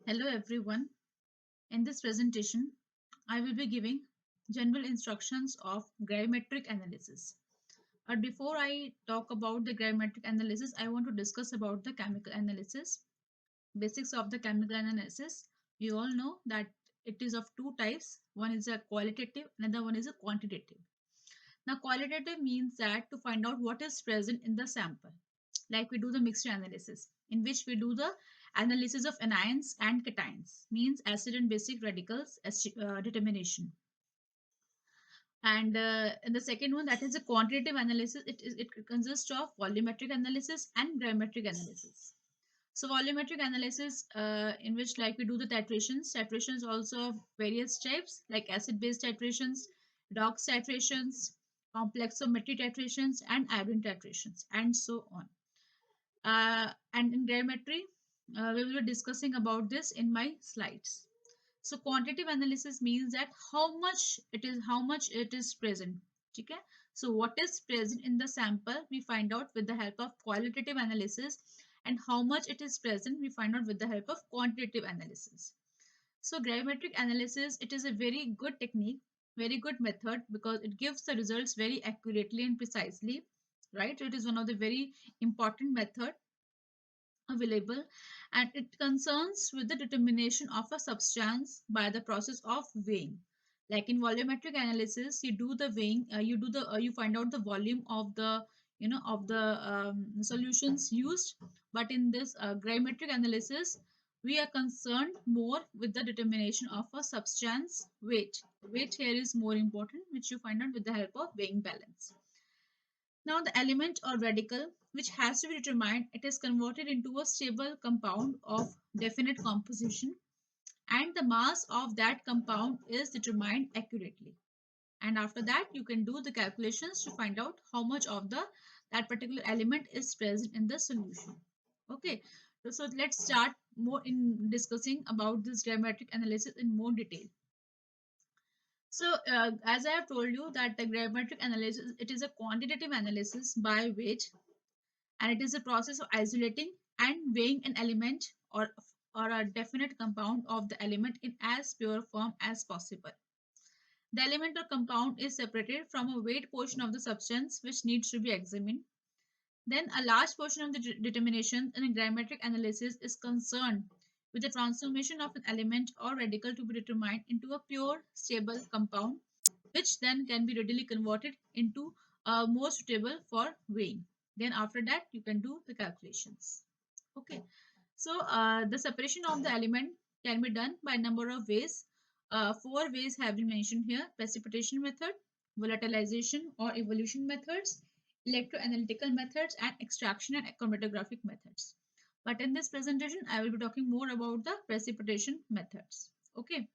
Hello everyone. In this presentation, I will be giving general instructions of gravimetric analysis. But before I talk about the gravimetric analysis, I want to discuss about the chemical analysis. Basics of the chemical analysis. You all know that it is of two types. One is a qualitative, another one is a quantitative. Now, qualitative means that to find out what is present in the sample, like we do the mixture analysis, in which we do the analysis of anions and cations, means acid and basic radicals determination. And in the second one, that is a quantitative analysis. It consists of volumetric analysis and gravimetric analysis. So volumetric analysis, in which like we do the titrations also of various types like acid-base titrations, redox titrations, complexometry titrations, and iodine titrations, and so on. And in gravimetry, we will be discussing about this in my slides. So quantitative analysis means that how much it is present. Okay. So what is present in the sample we find out with the help of qualitative analysis, and how much it is present we find out with the help of quantitative analysis. So gravimetric analysis, it is a very good technique, very good method, because it gives the results very accurately and precisely, right? So it is one of the very important method available, and it concerns with the determination of a substance by the process of weighing. Like in volumetric analysis, you do the weighing, you find out the volume of the of the solutions used. But in this gravimetric analysis, we are concerned more with the determination of a substance weight. Weight here is more important, which you find out with the help of weighing balance. Now, the element or radical which has to be determined, it is converted into a stable compound of definite composition, and the mass of that compound is determined accurately. And after that, you can do the calculations to find out how much of the that particular element is present in the solution. Okay, so let's start more in discussing about this gravimetric analysis in more detail. So, as I have told you that the gravimetric analysis, it is a quantitative analysis by weight, and it is a process of isolating and weighing an element or a definite compound of the element in as pure form as possible. The element or compound is separated from a weight portion of the substance which needs to be examined. Then a large portion of the determination in a gravimetric analysis is concerned with the transformation of an element or radical to be determined into a pure stable compound, which then can be readily converted into more suitable for weighing. Then after that, you can do the calculations. Okay. So the separation of the element can be done by a number of ways. Four ways have been mentioned here: precipitation method, volatilization or evolution methods, electroanalytical methods, and extraction and chromatographic methods. But in this presentation, I will be talking more about the precipitation methods. Okay.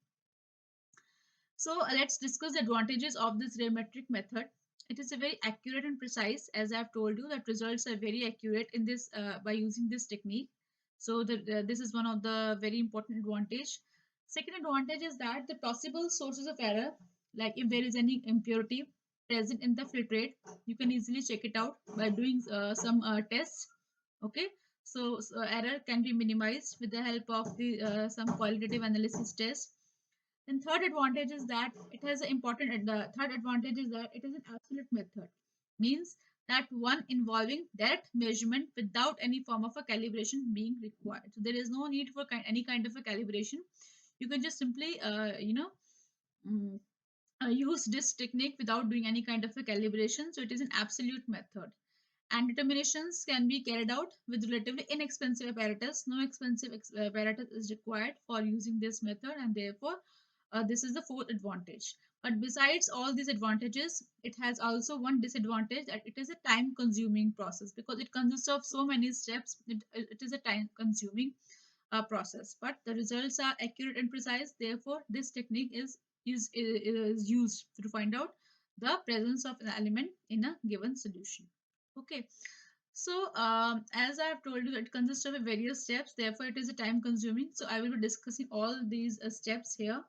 So let's discuss the advantages of this gravimetric method. It is a very accurate and precise, as I've told you, that results are very accurate in this by using this technique. So this is one of the very important advantage. Second advantage is that the possible sources of error, like if there is any impurity present in the filtrate, you can easily check it out by doing some tests. Okay, so error can be minimized with the help of the some qualitative analysis test. And third advantage is that it has an important. The third advantage is that it is an absolute method, means that one involving direct measurement without any form of a calibration being required. So there is no need for any kind of a calibration. You can just simply, mm, use this technique without doing any kind of a calibration. So it is an absolute method. And determinations can be carried out with relatively inexpensive apparatus. No expensive apparatus is required for using this method, and therefore this is the fourth advantage. But besides all these advantages, it has also one disadvantage, that it is a time consuming process, because it consists of so many steps. It is a time consuming process, but the results are accurate and precise. Therefore this technique is used to find out the presence of an element in a given solution. Okay. So as I have told you, it consists of various steps, therefore it is a time consuming. So I will be discussing all these steps here.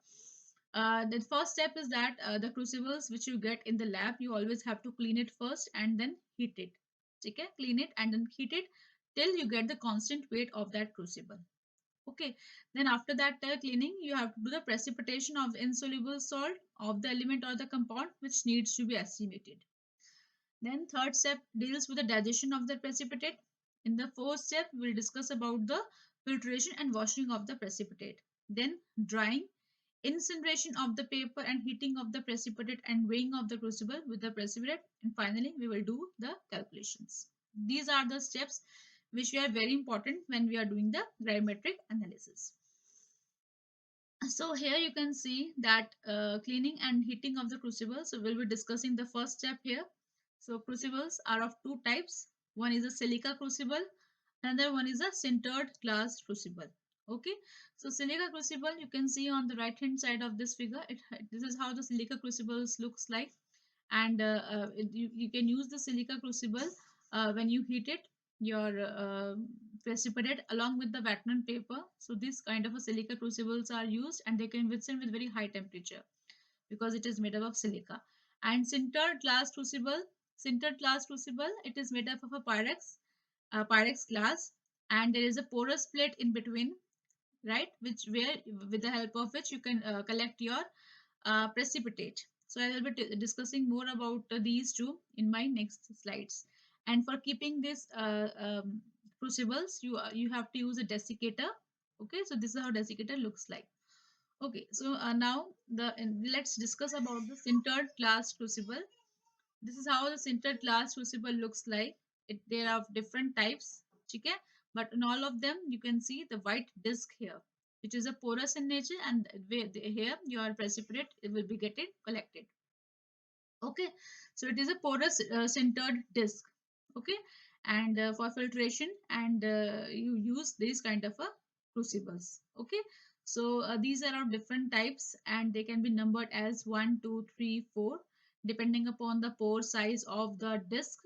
The first step is that the crucibles which you get in the lab, you always have to clean it first and then heat it. Okay, clean it and then heat it till you get the constant weight of that crucible. Okay, then after that cleaning, you have to do the precipitation of insoluble salt of the element or the compound which needs to be estimated. Then third step deals with the digestion of the precipitate. In the fourth step, we'll discuss about the filtration and washing of the precipitate. Then drying, incineration of the paper and heating of the precipitate and weighing of the crucible with the precipitate. And finally, we will do the calculations. These are the steps which are very important when we are doing the gravimetric analysis. So here you can see that cleaning and heating of the crucible. So we'll be discussing the first step here. So crucibles are of two types. One is a silica crucible, another one is a sintered glass crucible. Okay, so silica crucible you can see on the right hand side of this figure. This is how the silica crucibles looks like, and you can use the silica crucible when you heat it your precipitate along with the Vatman paper. So this kind of a silica crucibles are used and they can withstand with very high temperature because it is made up of silica. And sintered glass crucible, it is made up of a pyrex glass, and there is a porous plate in between, right? Which where with the help of which you can collect your precipitate. So I will be discussing more about these two in my next slides. And for keeping this crucibles, you have to use a desiccator. Okay, so this is how desiccator looks like. Okay, so now let's discuss about the sintered glass crucible. This is how the sintered glass crucible looks like. There are different types, okay? But in all of them, you can see the white disc here, which is a porous in nature, and here your precipitate it will be getting collected. Okay, so it is a porous sintered disc. Okay, and for filtration, and you use these kind of crucibles. Okay, so these are of different types, and they can be numbered as 1, 2, 3, 4, depending upon the pore size of the disc.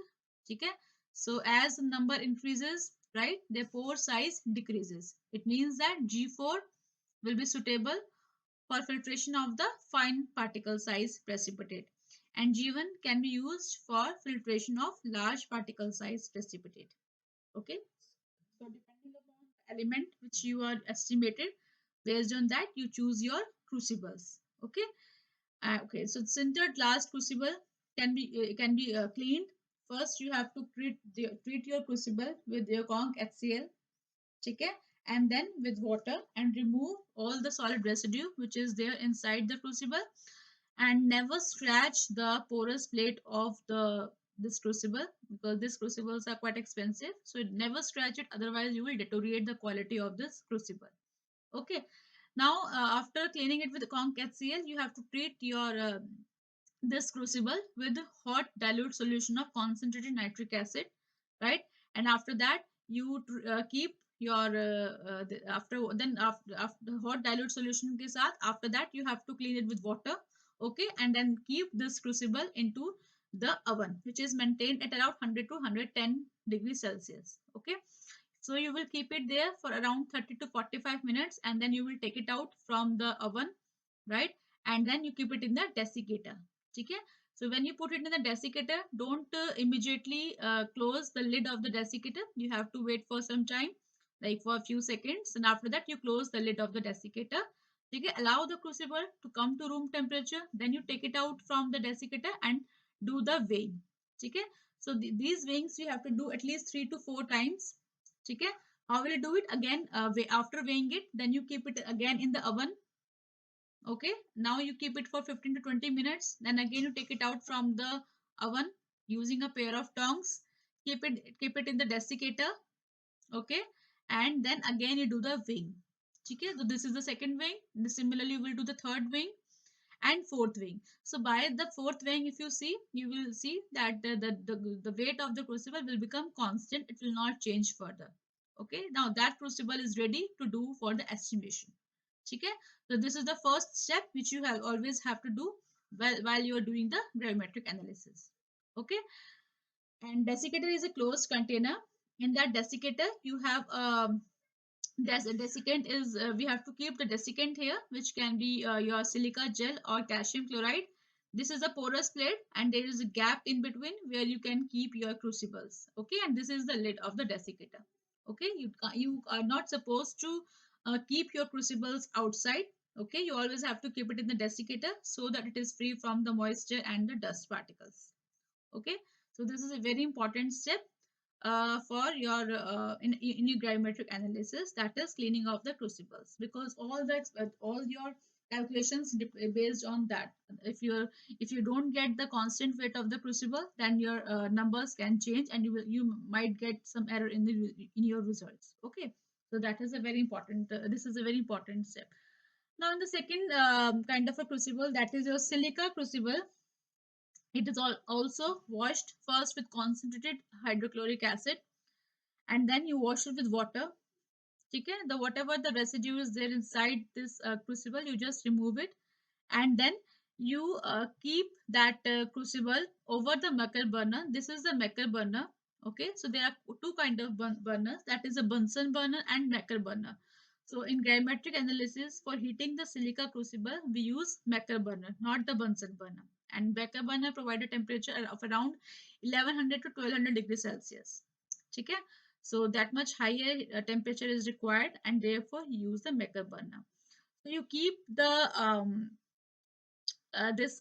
Okay, so as the number increases, right, the pore size decreases. It means that G4 will be suitable for filtration of the fine particle size precipitate, and G1 can be used for filtration of large particle size precipitate. Okay, so depending upon the element which you are estimated, based on that you choose your crucibles. Okay, okay, so sintered glass crucible can be cleaned. First you have to treat your crucible with your conch HCl, okay, and then with water, and remove all the solid residue which is there inside the crucible, and never scratch the porous plate of the this crucible, because these crucibles are quite expensive, so never scratch it, otherwise you will deteriorate the quality of this crucible. Okay, now after cleaning it with conch HCl, you have to treat your this crucible with hot dilute solution of concentrated nitric acid, right? And after that you keep your after hot dilute solution ke sath, after that you have to clean it with water. Okay, and then keep this crucible into the oven, which is maintained at around 100 to 110 degrees Celsius. Okay, so you will keep it there for around 30 to 45 minutes, and then you will take it out from the oven, right? And then you keep it in the desiccator. Okay, so when you put it in the desiccator, don't immediately close the lid of the desiccator. You have to wait for some time, like for a few seconds, and after that you close the lid of the desiccator. Okay, allow the crucible to come to room temperature, then you take it out from the desiccator and do the weighing. Okay, so these weighings you have to do at least 3 to 4 times. Okay, how will you do it? Again, after weighing it, then you keep it again in the oven. Okay, now you keep it for 15 to 20 minutes, then again you take it out from the oven using a pair of tongs. Keep it in the desiccator. Okay, and then again you do the wing. Okay, so this is the second wing. Similarly you will do the third wing and fourth wing. So by the fourth wing, if you see, you will see that the weight of the crucible will become constant. It will not change further. Okay, now that crucible is ready to do for the estimation. Okay, so this is the first step which you have always have to do while you are doing the gravimetric analysis. Okay, and desiccator is a closed container. In that desiccator, you have desiccant is we have to keep the desiccant here, which can be your silica gel or calcium chloride. This is a porous plate, and there is a gap in between where you can keep your crucibles. Okay, and this is the lid of the desiccator. Okay, you are not supposed to keep your crucibles outside. Okay, you always have to keep it in the desiccator so that it is free from the moisture and the dust particles. Okay, so this is a very important step for your in your gravimetric analysis, that is cleaning of the crucibles, because all your calculations based on that. If you don't get the constant weight of the crucible, then your numbers can change, and you might get some error in your results. Okay, so that is a very important this is a very important step. Now in the second kind of a crucible, that is your silica crucible. It is also washed first with concentrated hydrochloric acid, and then you wash it with water. Okay, the whatever the residue is there inside this crucible, you just remove it, and then you keep that crucible over the Mecker burner. This is the Mecker burner. Okay, so there are two kind of burners, that is a Bunsen burner and Mecker burner. So in gravimetric analysis, for heating the silica crucible, we use Mecker burner, not the Bunsen burner. And Mecker burner provide a temperature of around 1100 to 1200 degrees Celsius. Okay, so that much higher temperature is required, and therefore you use the Mecker burner. So you keep the this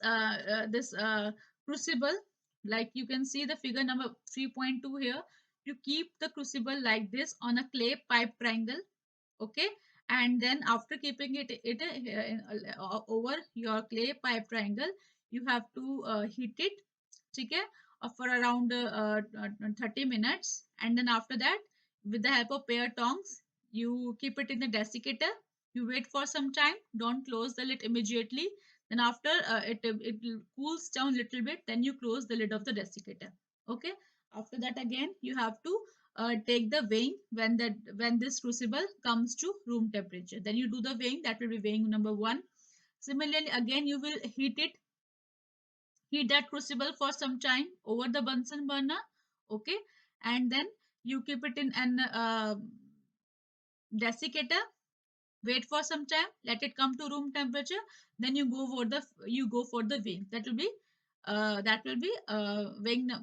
crucible, like you can see the figure number 3.2 here. You keep the crucible like this on a clay pipe triangle. Okay, and then after keeping over your clay pipe triangle, you have to heat it. Okay, for around 30 minutes, and then after that, with the help of pair tongs, you keep it in the desiccator. You wait for some time, don't close the lid immediately. Then after it cools down a little bit, then you close the lid of the desiccator. Okay, after that again you have to take the weighing when this crucible comes to room temperature. Then you do the weighing, that will be weighing number 1. Similarly, again you will heat that crucible for some time over the Bunsen burner. Okay, and then you keep it in an desiccator, wait for some time, let it come to room temperature, then you go for the weighing. That will be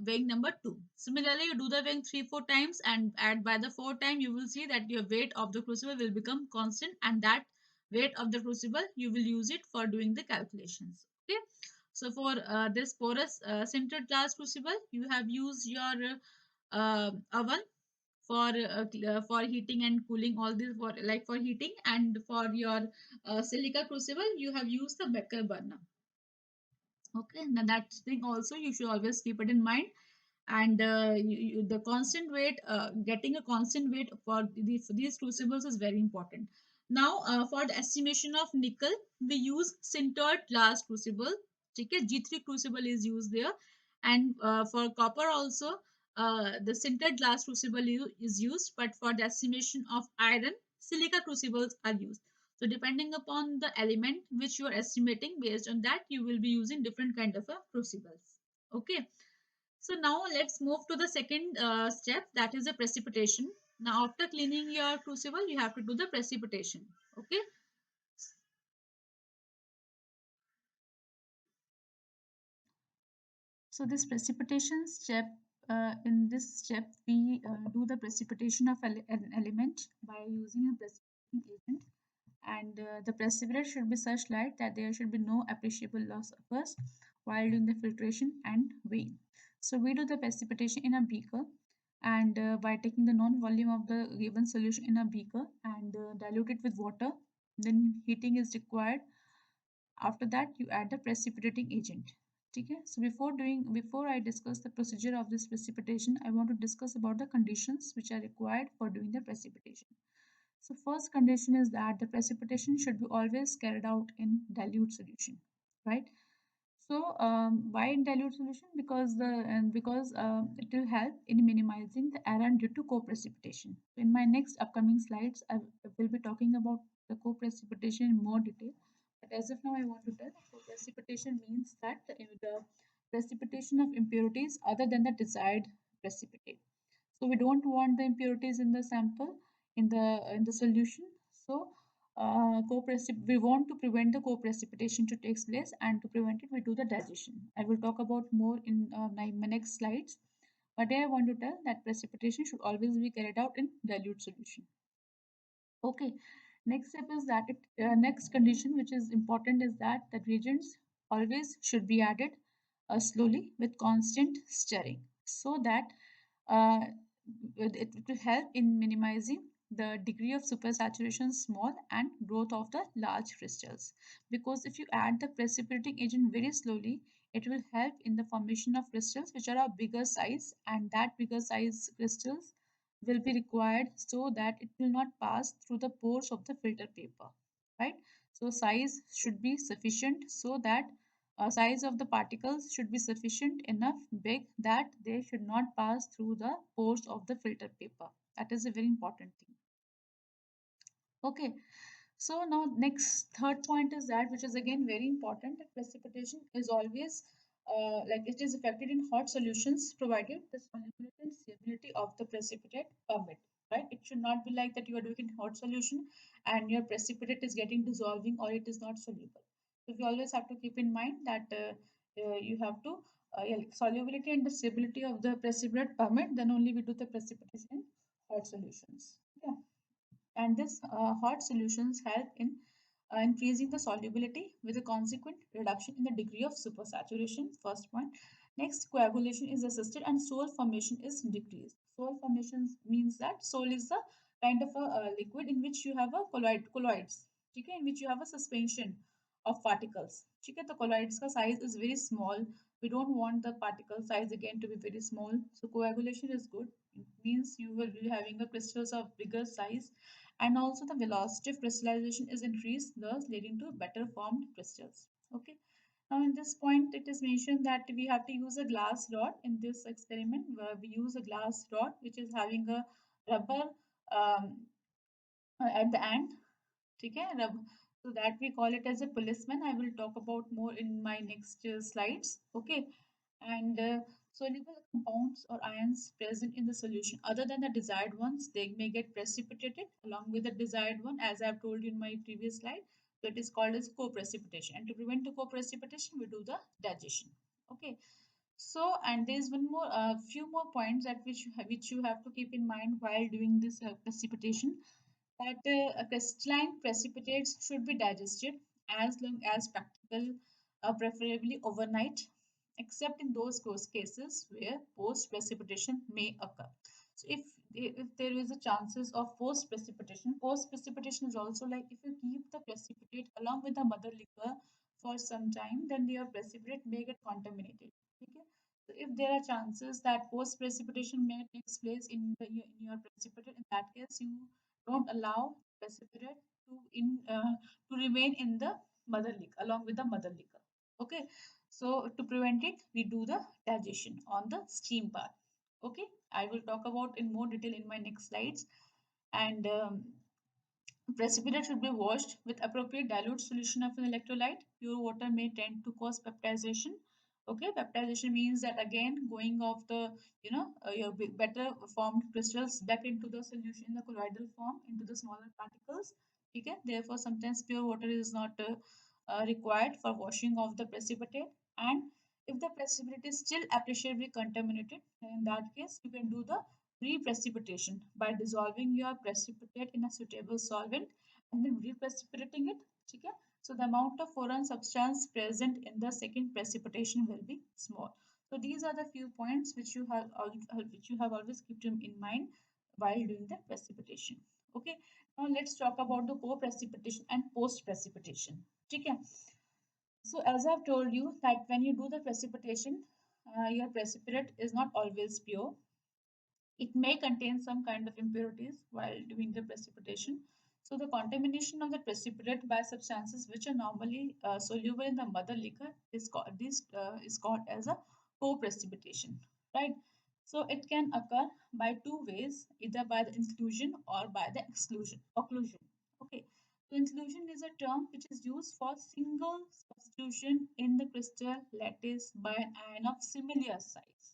weighing number 2. Similarly, you do the weighing 3-4 times, and at by the fourth time you will see that your weight of the crucible will become constant, and that weight of the crucible you will use it for doing the calculations. Okay, so for this porous sintered glass crucible, you have used your oven for heating and cooling, all this for like for heating, and for your silica crucible you have used the Becker burner. Okay, now that thing also you should always keep it in mind. And the constant weight, getting a constant weight for these crucibles is very important. Now for the estimation of nickel, we use sintered glass crucible. Okay, G3 crucible is used there. And for copper also, the sintered glass crucible is used, but for the estimation of iron, silica crucibles are used. So depending upon the element which you are estimating, based on that you will be using different kind of crucibles. Okay, so now let's move to the second step, that is the precipitation. Now after cleaning your crucible, you have to do the precipitation. Okay. So this precipitation step, in this step, we do the precipitation of an element by using a precipitating agent, and the precipitator should be such light that there should be no appreciable loss occurs while doing the filtration and weighing. So we do the precipitation in a beaker, and by taking the known volume of the given solution in a beaker and dilute it with water, then heating is required. After that you add the precipitating agent. Okay, so before I discuss the procedure of this precipitation, I want to discuss about the conditions which are required for doing the precipitation. So first condition is that the precipitation should be always carried out in dilute solution, right? So why in dilute solution? Because it will help in minimizing the error due to co-precipitation. So in my next upcoming slides, I will be talking about the co-precipitation in more detail. But as of now, I want to tell co-precipitation means that the precipitation of impurities other than the desired precipitate. So we don't want the impurities in the sample in the solution. So we want to prevent the co-precipitation to take place, and to prevent it we do the digestion. I will talk about more in my next slides, but I want to tell that precipitation should always be carried out in dilute solution. Okay, Next step is that next condition which is important is that the reagents always should be added slowly with constant stirring so that uh, it will help in minimizing the degree of supersaturation small and growth of the large crystals, because if you add the precipitating agent very slowly, it will help in the formation of crystals which are of bigger size, and that bigger size crystals will be required so that it will not pass through the pores of the filter paper, right? So size should be sufficient so that size of the particles should be sufficient enough big that they should not pass through the pores of the filter paper. That is a very important thing. Okay, so now next third point is that, which is again very important, that precipitation is always like it is affected in hot solutions provided the solubility and stability of the precipitate permit, right? It should not be like that you are doing in hot solution and your precipitate is getting dissolving or it is not soluble. So we always have to keep in mind that you have to yeah, like solubility and the stability of the precipitate permit, then only we do the precipitation in hot solutions. Yeah, and this hot solutions help in increasing the solubility with a consequent reduction in the degree of supersaturation. First point. Next, coagulation is assisted and soil formation is decreased. Soil formation means that soil is the kind of a liquid in which you have a colloids, okay, in which you have a suspension of particles. Okay, the colloids ka size is very small. We don't want the particle size again to be very small. So coagulation is good. It means you will be having a crystals of bigger size, and also the velocity of crystallization is increased, thus leading to better formed crystals. Okay, now in this point it is mentioned that we have to use a glass rod in this experiment, where we use a glass rod which is having a rubber um, at the end. Okay, so that we call it as a policeman. I will talk about more in my next slides. Okay, and soluble compounds or ions present in the solution other than the desired ones, they may get precipitated along with the desired one, as I have told you in my previous slide. So it is called as co-precipitation, and to prevent the co-precipitation we do the digestion. Okay, so and there is one more few more points at which you have to keep in mind while doing this precipitation, that crystalline precipitates should be digested as long as practical, preferably overnight, except in those cases where post precipitation may occur. So if there is a chances of post precipitation is also like if you keep the precipitate along with the mother liquor for some time, then your precipitate may get contaminated. Okay? So if there are chances that post precipitation may takes place in your precipitate, in that case you don't allow precipitate to remain in the mother liquor along with the mother liquor. Okay, so to prevent it, we do the digestion on the steam bath. Okay, I will talk about in more detail in my next slides. And precipitate should be washed with appropriate dilute solution of an electrolyte. Pure water may tend to cause peptization. Okay, peptization means that again going of the your better formed crystals back into the solution in the colloidal form into the smaller particles. Okay, therefore sometimes pure water is not required for washing of the precipitate. And if the precipitate is still appreciably contaminated, then in that case you can do the re-precipitation by dissolving your precipitate in a suitable solvent and then re-precipitating it. Okay? So the amount of foreign substance present in the second precipitation will be small. So these are the few points which you have always kept in mind while doing the precipitation. Okay. Now let's talk about the co-precipitation and post-precipitation. Okay. So as I've told you that when you do the precipitation, your precipitate is not always pure. It may contain some kind of impurities while doing the precipitation. So the contamination of the precipitate by substances which are normally soluble in the mother liquor is called as a co-precipitation, right? So it can occur by two ways, either by the inclusion or by the occlusion. Okay. So inclusion is a term which is used for single substitution in the crystal lattice by an ion of similar size,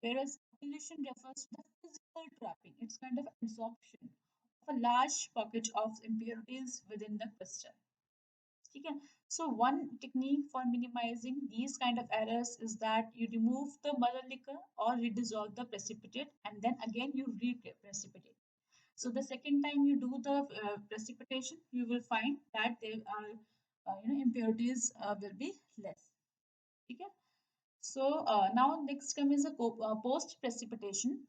whereas occlusion refers to the physical trapping. It's kind of absorption of a large pocket of impurities within the crystal. Okay. So one technique for minimizing these kind of errors is that you remove the mother liquor or redissolve the precipitate and then again you re-precipitate. So the second time you do the precipitation, you will find that there are impurities will be less. Okay. So now next comes a post precipitation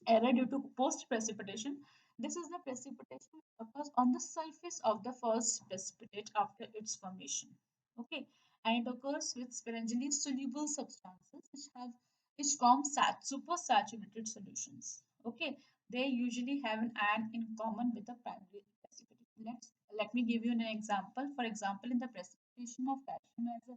error due to post precipitation. This is the precipitation that occurs on the surface of the first precipitate after its formation. Okay, and it occurs with sporadically soluble substances which form supersaturated solutions. Okay, they usually have an ion in common with the primary precipitate. Let me give you an example. For example, in the precipitation of calcium as a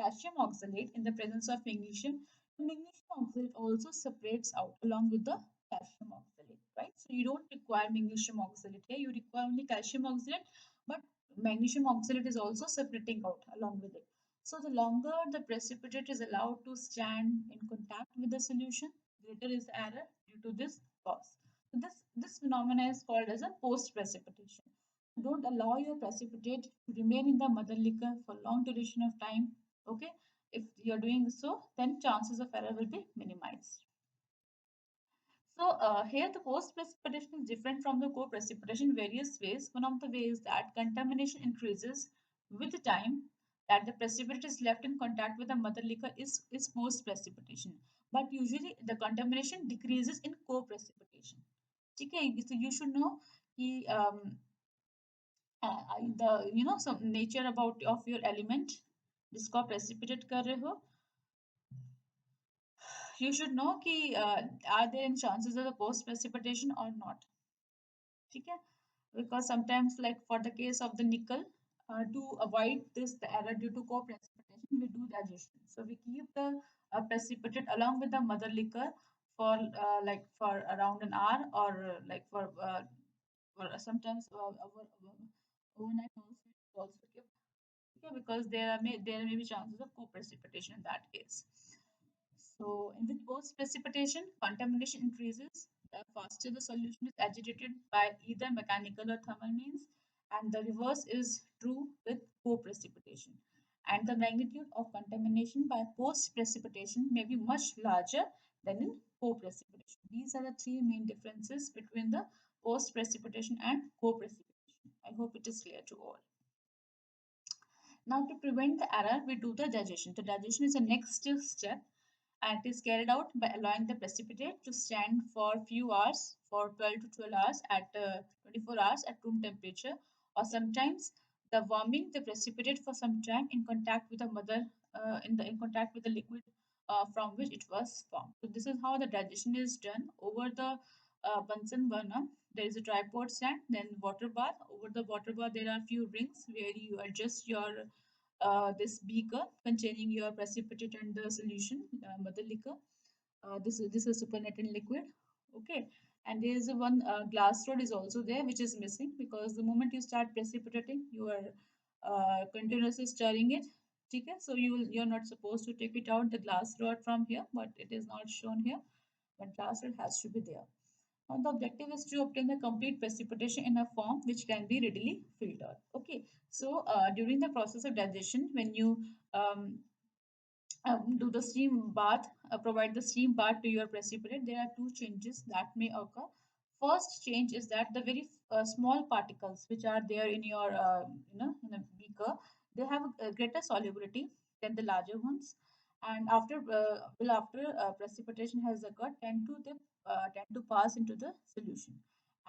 calcium oxalate in the presence of magnesium, the magnesium oxalate also separates out along with the calcium oxalate, right? So you don't require magnesium oxalate here, you require only calcium oxalate, but magnesium oxalate is also separating out along with it. So the longer the precipitate is allowed to stand in contact with the solution, greater is the error due to this cause. So this phenomena is called as a post precipitation. Don't allow your precipitate to remain in the mother liquor for long duration of time. Okay, if you're doing so, then chances of error will be minimized. So here the post precipitation is different from the co-precipitation in various ways. One of the ways that contamination increases with the time that the precipitate is left in contact with the mother liquor is post precipitation. But usually the contamination decreases in co-precipitation. Okay, so you should know कि, the some nature about of your element जिसको आप precipitate कर रहे हो, you should know कि are there any chances of the post precipitation or not. ठीक है? Because sometimes like for the case of the nickel, to avoid this the error due to co-precipitation, we do digestion. So we keep the precipitate along with the mother liquor for like for around an hour, or like for sometimes overnight also kept. Okay, because there may be chances of co-precipitation in that case. So, in with post precipitation, contamination increases the faster the solution is agitated by either mechanical or thermal means, and the reverse is true with co-precipitation. And the magnitude of contamination by post precipitation may be much larger than in co-precipitation. These are the three main differences between the post precipitation and co-precipitation. I hope it is clear to all. Now, to prevent the error, we do the digestion. The digestion is the next step, and it is carried out by allowing the precipitate to stand for few hours, for 12 to 12 hours at 24 hours at room temperature, or sometimes the warming the precipitate for some time in contact with the mother in contact with the liquid from which it was formed. So this is how the digestion is done over the Bunsen burner. There is a tripod stand, then water bath. Over the water bath, there are few rings where you adjust your this beaker containing your precipitate and the solution, mother liquor. This is supernatant liquid. Okay, and there is a one glass rod is also there which is missing because the moment you start precipitating, you are continuously stirring it. Okay, so you're not supposed to take it out the glass rod from here, but it is not shown here. But glass rod has to be there. Now, the objective is to obtain the complete precipitation in a form which can be readily filtered. Okay, so during the process of digestion, when you um, do the steam bath, provide the steam bath to your precipitate, there are two changes that may occur. First change is that the very small particles which are there in your in a beaker, they have a greater solubility than the larger ones, and after precipitation has occurred, tend to pass into the solution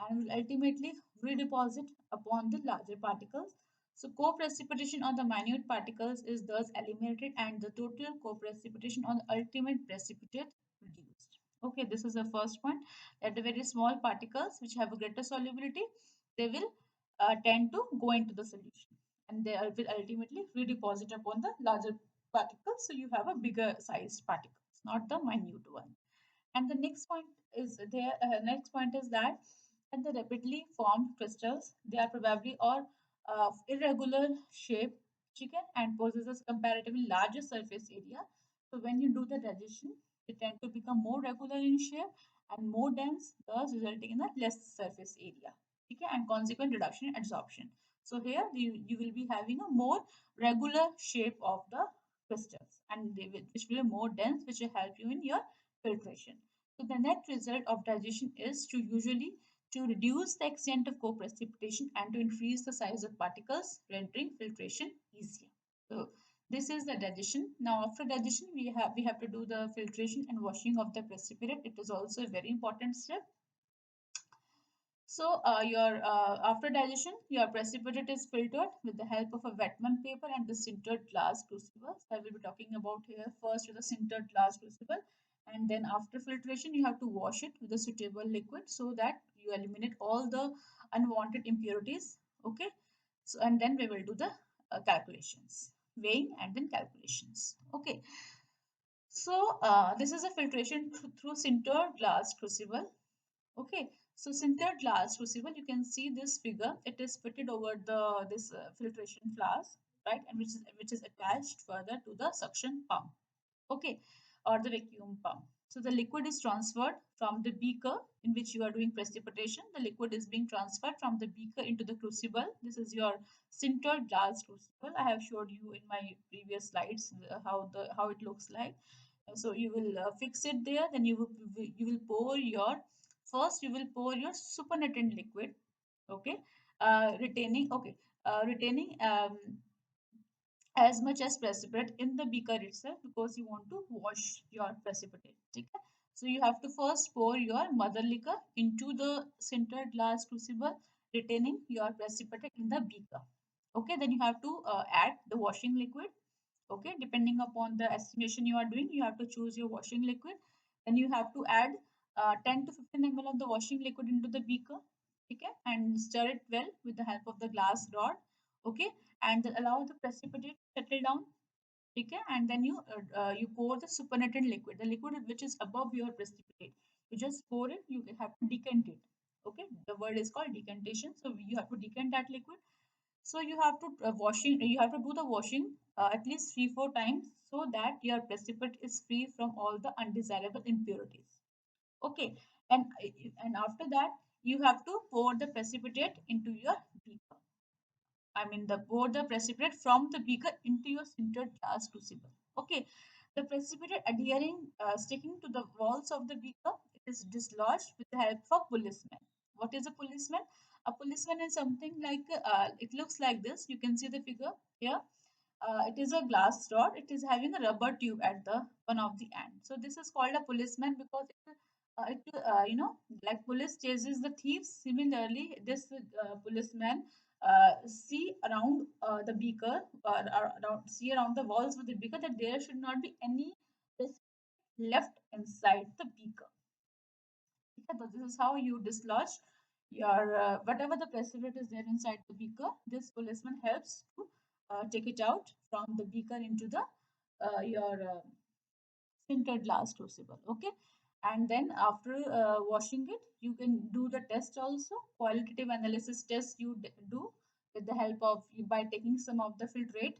and will ultimately redeposit upon the larger particles. So co-precipitation on the minute particles is thus eliminated and the total co-precipitation on the ultimate precipitate reduced. Okay, this is the first point, that the very small particles which have a greater solubility, they will tend to go into the solution and they will ultimately redeposit upon the larger particles. So you have a bigger sized particles, not the minute one. And the next point is that at the rapidly formed crystals, they are probably or of irregular shape, chicken, and possesses comparatively larger surface area. So when you do the digestion, they tend to become more regular in shape and more dense, thus resulting in a less surface area. Okay, and consequent reduction in adsorption. So here you will be having a more regular shape of the crystals, and which will be more dense, which will help you in your filtration. So the net result of digestion is to usually to reduce the extent of co-precipitation and to increase the size of particles, rendering filtration easier. So this is the digestion. Now after digestion, we have to do the filtration and washing of the precipitate. It is also a very important step. So your after digestion, your precipitate is filtered with the help of a wetman paper and the sintered glass crucible. So I will be talking about here first with the sintered glass crucible, and then after filtration, you have to wash it with a suitable liquid so that you eliminate all the unwanted impurities. Okay, so and then we will do the calculations, weighing and then calculations. Okay, so this is a filtration through sintered glass crucible. Okay, so sintered glass crucible, you can see this figure. It is fitted over the this filtration flask, right, and which is attached further to the suction pump. Okay, or the vacuum pump. So the liquid is transferred from the beaker in which you are doing precipitation. The liquid is being transferred from the beaker into the crucible. This is your sintered glass crucible. I have showed you in my previous slides how it looks like. So you will fix it there. Then you will pour your first you will pour your supernatant liquid. Okay, retaining as much as precipitate in the beaker itself because you want to wash your precipitate. Okay? So you have to first pour your mother liquor into the sintered glass crucible, retaining your precipitate in the beaker. Okay, then you have to add the washing liquid. Okay, depending upon the estimation you are doing, you have to choose your washing liquid. Then you have to add 10 to 15 ml of the washing liquid into the beaker. Okay, and stir it well with the help of the glass rod. Okay, and then allow the precipitate to settle down. Okay, and then you pour the supernatant liquid, the liquid which is above your precipitate. You just pour it. You have to decant it. Okay, the word is called decantation. So you have to decant that liquid. So you have to you have to do the washing at least 3-4 times so that your precipitate is free from all the undesirable impurities. Okay, and after that you have to pour the precipitate into your beaker. I mean the pour the precipitate from the beaker into your sintered glass crucible. Okay, the precipitate adhering, sticking to the walls of the beaker, it is dislodged with the help of policeman. What is a policeman? A policeman is something like it looks like this. You can see the figure here. It is a glass rod. It is having a rubber tube at the one of the end. So this is called a policeman because like police chases the thieves. Similarly, this policeman see around the beaker or around see around the walls of the beaker that there should not be any left inside the beaker. Okay, so this is how you dislodge your whatever the precipitate is there inside the beaker. This policeman helps to take it out from the beaker into the your sintered glass crucible. Okay, and then after washing it, you can do the test also. Qualitative analysis test you do with the help of by taking some of the filtrate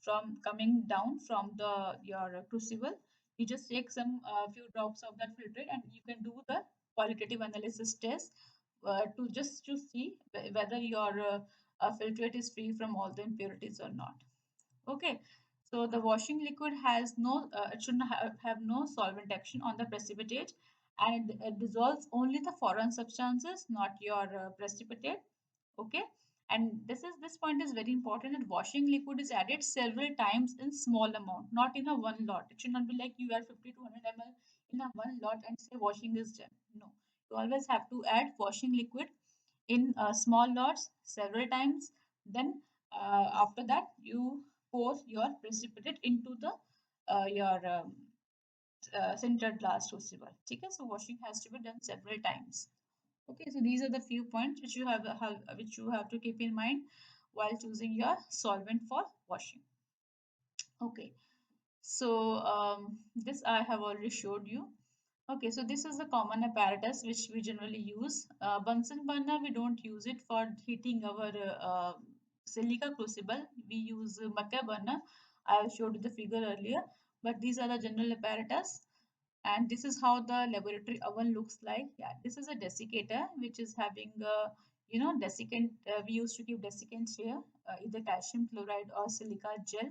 from coming down from the your crucible. You just take some few drops of that filtrate and you can do the qualitative analysis test to just to see whether your filtrate is free from all the impurities or not. Okay, so the washing liquid has no, it should not have no solvent action on the precipitate, and it dissolves only the foreign substances, not your precipitate. Okay, and this point is very important that washing liquid is added several times in small amount, not in a one lot. It should not be like you add 50 to 100 ml in a one lot and say washing is done. No, you always have to add washing liquid in small lots several times. Then after that you pour your precipitate into the your sintered glass crucible. Okay, so washing has to be done several times. Okay, so these are the few points which you have to keep in mind while choosing your solvent for washing. Okay, so this I have already showed you. Okay, so this is the common apparatus which we generally use. Bunsen burner, we don't use it for heating our silica crucible. We use Maca burner. I have showed you the figure earlier, but these are the general apparatus. And this is how the laboratory oven looks like. Yeah, this is a desiccator which is having a desiccant. We used to keep desiccants here, either calcium chloride or silica gel.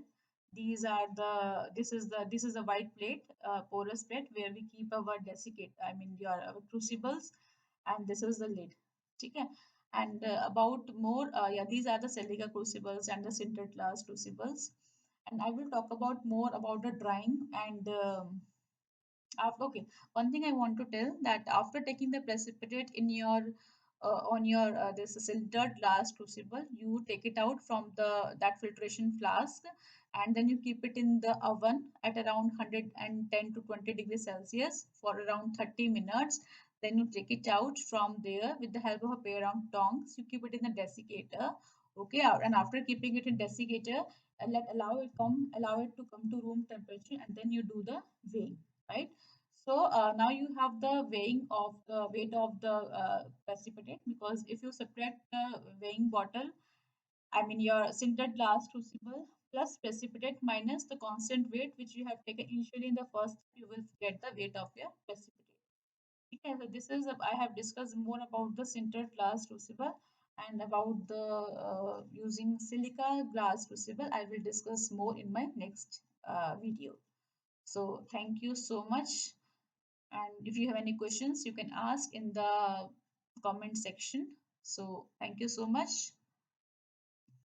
These are the this is a white plate, porous plate where we keep our desiccate. I mean your our crucibles. and this is the lid. Okay. And about more, yeah, these are the silica crucibles and the sintered glass crucibles. And I will talk about more about the drying and okay, one thing I want to tell that after taking the precipitate in your on your this sintered glass crucible, you take it out from the that filtration flask, and then you keep it in the oven at around 110 to 20 degrees Celsius for around 30 minutes. Then you take it out from there with the help of a pair of tongs. You keep it in a desiccator. Okay, and after keeping it in desiccator, allow it to come to room temperature, and then you do the weighing, right? So now you have the weighing of the weight of the precipitate, because if you separate the weighing bottle, I mean your sintered glass crucible plus precipitate minus the constant weight which you have taken initially in the first, you will get the weight of your precipitate. Okay, so this is I have discussed more about the sintered glass crucible, and about the using silica glass crucible. I will discuss more in my next video. So thank you so much. And if you have any questions, you can ask in the comment section. So thank you so much.